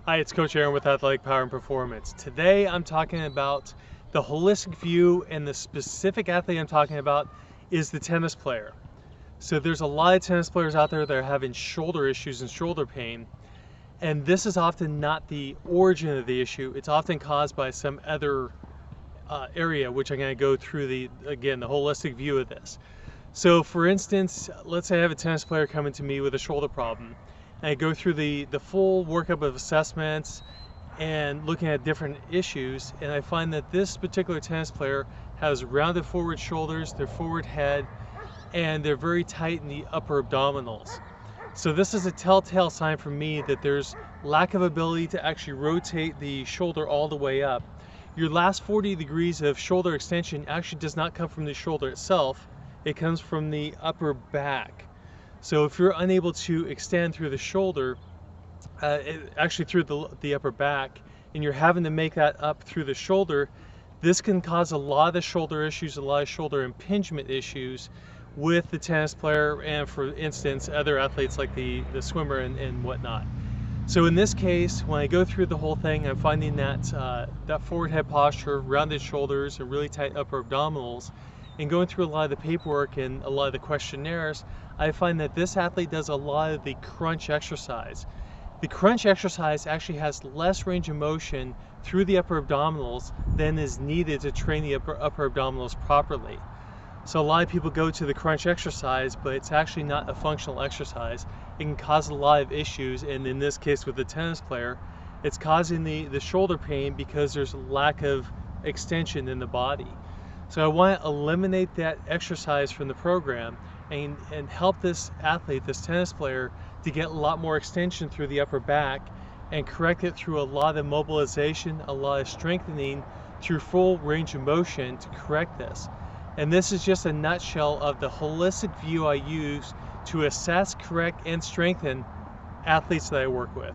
Hi, it's Coach Aaron with Athletic Power and Performance. Today I'm talking about the holistic view, and the specific athlete I'm talking about is the tennis player. So there's a lot of tennis players out there that are having shoulder issues and shoulder pain, and this is often not the origin of the issue. It's often caused by some other area, which I'm going to go through the holistic view of this. So for instance, let's say I have a tennis player coming to me with a shoulder problem. And I go through the full workup of assessments and looking at different issues, and I find that this particular tennis player has rounded forward shoulders, their forward head, and they're very tight in the upper abdominals. So this is a telltale sign for me that there's lack of ability to actually rotate the shoulder all the way up. Your last 40 degrees of shoulder extension actually does not come from the shoulder itself, it comes from the upper back. So if you're unable to extend through the shoulder, actually through the upper back, and you're having to make that up through the shoulder, this can cause a lot of shoulder issues, a lot of shoulder impingement issues with the tennis player, and for instance, other athletes like the swimmer and whatnot. So in this case, when I go through the whole thing, I'm finding that that forward head posture, rounded shoulders, and really tight upper abdominals, and going through a lot of the paperwork and a lot of the questionnaires, I find that this athlete does a lot of the crunch exercise. The crunch exercise actually has less range of motion through the upper abdominals than is needed to train the upper abdominals properly. So a lot of people go to the crunch exercise, but it's actually not a functional exercise. It can cause a lot of issues, and in this case with the tennis player, it's causing the shoulder pain because there's a lack of extension in the body. So I want to eliminate that exercise from the program and help this athlete, this tennis player, to get a lot more extension through the upper back and correct it through a lot of mobilization, a lot of strengthening through full range of motion to correct this. And this is just a nutshell of the holistic view I use to assess, correct, and strengthen athletes that I work with.